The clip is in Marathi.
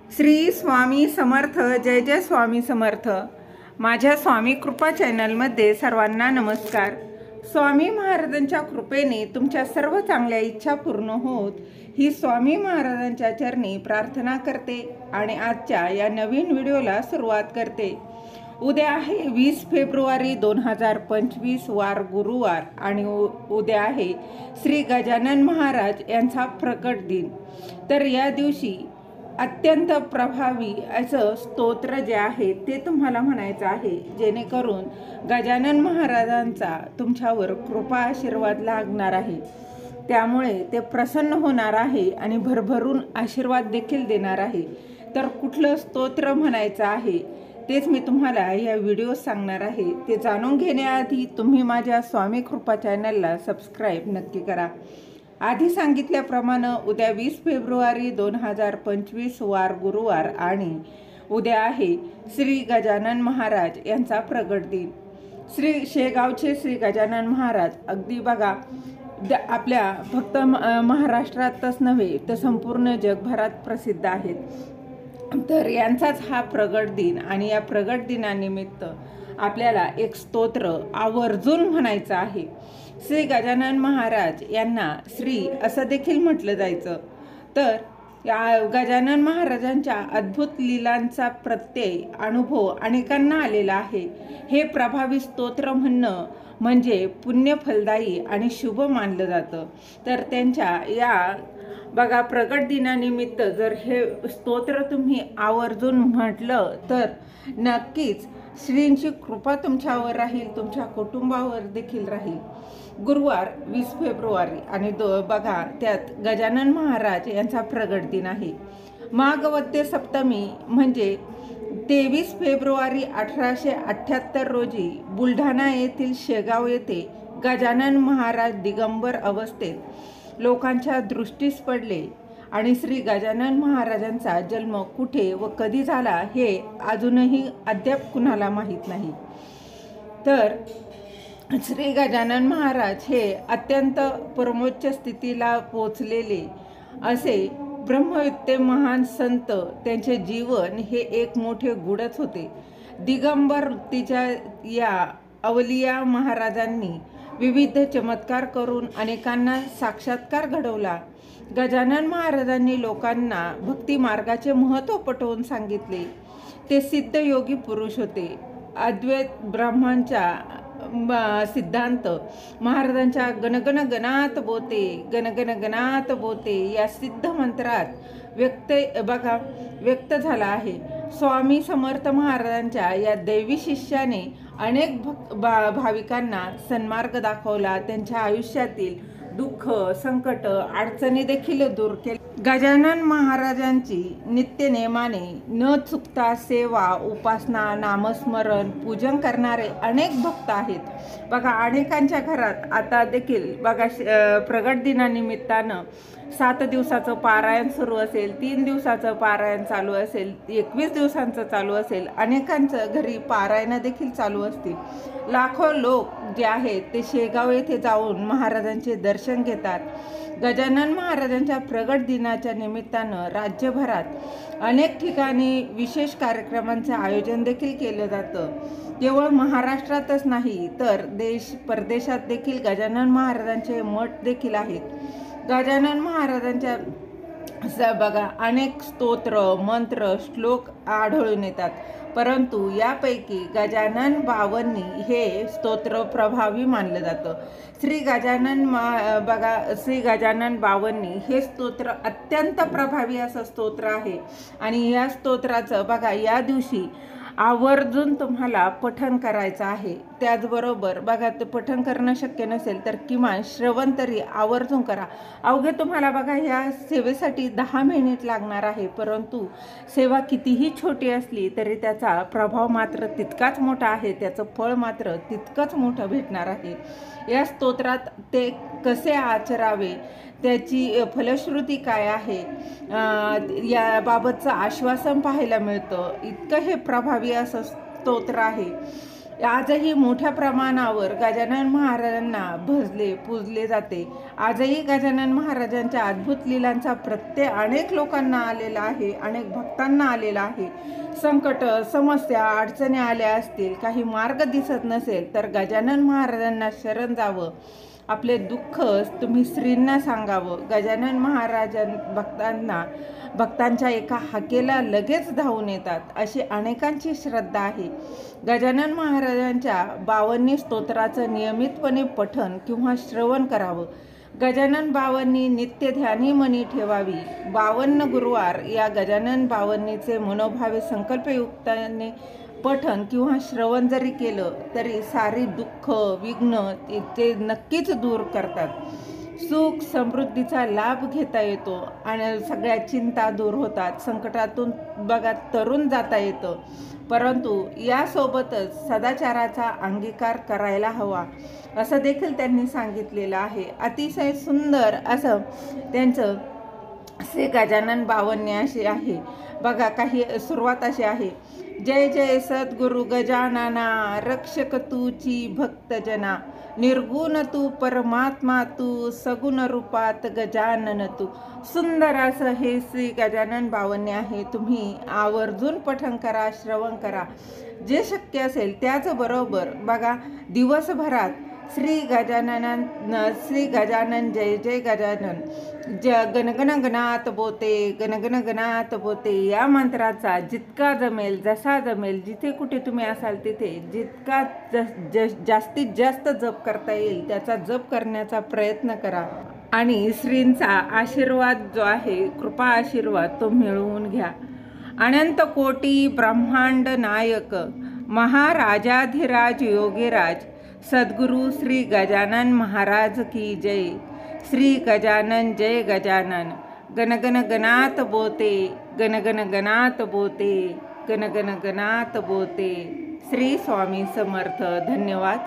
श्री स्वामी समर्थ. जय जय स्वामी समर्थ. माझ्या स्वामी कृपा चॅनलमध्ये सर्वांना नमस्कार. स्वामी महाराजांच्या कृपेने तुमच्या सर्व चांगल्या इच्छा पूर्ण होत ही स्वामी महाराजांच्या चरणी प्रार्थना करते आणि आजच्या या नवीन व्हिडिओला सुरुवात करते. उद्या आहे 20 फेब्रुवारी 2025 वार गुरुवार आणि उद्या आहे श्री गजानन महाराज यांचा प्रकट दिन. तर या दिवशी अत्यंत प्रभावी असं स्तोत्र जे आहे ते तुम्हाला म्हणायचं आहे, जेणेकरून गजानन महाराजांचा तुमच्यावर कृपा आशीर्वाद लागणार आहे. त्यामुळे ते प्रसन्न होणार आहे आणि भरभरून आशीर्वाद देखील देणार आहे. तर कुठलं स्तोत्र म्हणायचं आहे तेच मी तुम्हाला या व्हिडिओ सांगणार आहे. ते जाणून घेण्याआधी तुम्ही माझ्या स्वामी कृपा चॅनलला सबस्क्राईब नक्की करा. आधी सांगितल्याप्रमाणे उद्या 20 फेब्रुवारी 2025 वार गुरुवार आणि उद्या आहे श्री गजानन महाराज यांचा प्रगट दिन. शेगावचे श्री गजानन महाराज अगदी बघा आपल्या फक्त महाराष्ट्रातच नव्हे तर संपूर्ण जगभरात प्रसिद्ध आहेत. तर यांचाच हा प्रगट दिन आणि या प्रगट दिनानिमित्त आपल्याला एक स्तोत्र आवर्जून म्हणायचं आहे. श्री गजानन महाराज यांना श्री असं देखील म्हटलं जायचं. तर या गजानन महाराजांच्या अद्भुत लीलांचा प्रत्यय अनुभव अनेकांना आलेला आहे. हे प्रभावी स्तोत्र म्हणणं म्हणजे पुण्यफलदायी आणि शुभ मानलं जातं. तर त्यांच्या या बघा प्रगट दिनानिमित्त जर हे स्तोत्र तुम्ही आवर्जून म्हटलं तर नक्कीच श्रींची कृपा तुमच्यावर राहील, तुमच्या कुटुंबावर देखील राहील. गुरुवार 20 फेब्रुवारी आणि बघा त्यात गजानन महाराज यांचा प्रगट दिन आहे. माघवद्य सप्तमी म्हणजे 23 फेब्रुवारी 1878 रोजी बुलढाणा येथील शेगाव येथे गजानन महाराज दिगंबर अवस्थेत लोकांच्या दृष्टीस पडले आणि श्री गजानन महाराजांचा जन्म कुठे व कधी झाला हे अजूनही अद्याप कुणाला माहीत नाही. तर श्री गजानन महाराज हे अत्यंत परमोच्च स्थितीला पोचलेले असे ब्रह्मविद्ये महान संत. त्यांचे जीवन हे एक मोठे गुढच होते. दिगंबर वृत्तीच्या या अवलिया महाराजांनी विविध चमत्कार करून अनेकांना साक्षात्कार घडवला. गजानन महाराजांनी लोकांना भक्ती मार्गाचे महत्त्व पटवून सांगितले. ते सिद्ध योगी पुरुष होते. अद्वैत ब्रह्मांच्या सिद्धांत महाराजांच्या गणगण गणात बोते गणगण गणात बोते या सिद्ध मंत्रात व्यक्त झाला आहे. स्वामी समर्थ महाराजांच्या या दैवी शिष्याने अनेक भाविकांना सन्मार्ग दाखवला. त्यांच्या आयुष्यातील दुःख संकट अडचणी देखील दूर केले. गजानन महाराजांची नित्यनेमाने न चुकता सेवा उपासना नामस्मरण पूजन करणारे अनेक भक्त आहेत. बघा अनेकांच्या घरात आता देखील बघा प्रगट दिनानिमित्तानं 7 दिवसाचं पारायण सुरू असेल, 3 दिवसाचं पारायण चालू असेल, 21 दिवसांचं चालू असेल. अनेकांचं घरी पारायण देखील चालू असतील. लाखो लोक जे आहेत ते शेगाव येथे जाऊन महाराजांचे दर्शन घेतात. गजानन महाराजांच्या प्रगट दिनाच्या निमित्तानं राज्यभरात अनेक ठिकाणी विशेष कार्यक्रमांचे आयोजन देखील केलं जातं. केवळ महाराष्ट्रातच नाही तर देश परदेशात देखील गजानन महाराजांचे मठ देखील आहेत. गजानन महाराजांच्या बघा अनेक स्तोत्र मंत्र श्लोक आढळून येतात, परंतु यापैकी गजानन बावन्नी हे स्तोत्र प्रभावी मानलं जातं. श्री गजानन बावन्नी हे स्तोत्र अत्यंत प्रभावी असं स्तोत्र आहे आणि या स्तोत्राचं बघा या दिवशी आवर्जून तुम्हाला पठण करायचं आहे. त्याचबरोबर बघा ते पठण करणं शक्य नसेल तर किमान श्रवण तरी आवर्जून करा. अवघे तुम्हाला बघा या सेवेसाठी 10 मिनिट लागणार आहे, परंतु सेवा कितीही छोटी असली तरी त्याचा प्रभाव मात्र तितकाच मोठा आहे, त्याचं फळ मात्र तितकंच मोठं भेटणार आहे. या स्तोत्रात ते कसे आचरावे, त्याची फलश्रुती काय आहे याबाबतचं आश्वासन पाहायला मिळतं. इतकं हे प्रभावी असं स्तोत्र आहे. आजही मोठ्या प्रमाणावर गजानन महाराजांना भजले पूजले जाते. आजही गजानन महाराजांच्या अद्भुत लीलांचा प्रत्यय अनेक लोकांना आलेला आहे, अनेक भक्तांना आलेला आहे. संकट, समस्या, अडचणी आल्या असतील, काही मार्ग दिसत नसेल तर गजानन महाराजांना शरण जावं. आपले दुःख तुम्ही श्रींना सांगावं. गजानन महाराजां भक्तांच्या एका हाकेला लगेच धावून येतात, अशी अनेकांची श्रद्धा आहे. गजानन महाराजांच्या 52 स्तोत्राचं नियमितपणे पठण किंवा श्रवण करावं. गजानन बावन्नी नित्य ध्यानी मनी ठेवावी. 52 गुरुवार या गजानन बावन्नीचे मनोभावे संकल्पयुक्ताने पठण किंवा श्रवण जरी केलं तरी सारी दुःख, विघ्न ते नक्कीच दूर करतात. सुख समृद्धीचा लाभ घेता येतो आणि सगळ्या चिंता दूर होतात. संकटातून बघा तरुण जाता येतं, परंतु यासोबतच सदाचाराचा अंगीकार करायला हवा, असं देखील त्यांनी सांगितलेलं आहे. अतिशय सुंदर असं त्यांचं श्री गजानन बावन्नी अशी आहे बघा. काही सुरुवात अशी आहे. जय जय सद्गुरु गजानना, रक्षक तूची भक्तजना, निर्गुण तू परमात्मा तू, सगुण रूपात गजानन तू. सुंदर असं हे श्री गजानन बावन्नी आहे. तुम्ही आवर्जून पठण करा, श्रवण करा. जे शक्य असेल त्याचबरोबर बघा दिवसभरात श्री गजानन जय जय गजानन गणगण गणात बोते, गणगण गणात बोते या मंत्राचा जितका जमेल, जसा जमेल, जिथे कुठे तुम्ही असाल तिथे जितका जास्तीत जास्त जप करता येईल त्याचा जप करण्याचा प्रयत्न करा आणि श्रींचा आशीर्वाद जो आहे, कृपा आशीर्वाद तो मिळवून घ्या. अनंत कोटी ब्रह्मांड नायक महाराजाधिराज योगीराज सद्गुरु श्री गजानन महाराज की जय. श्री गजानन जय गजानन. गणगण गणात बोते, गणगण गणात बोते, गणगण गणात बोते. श्री स्वामी समर्थ. धन्यवाद.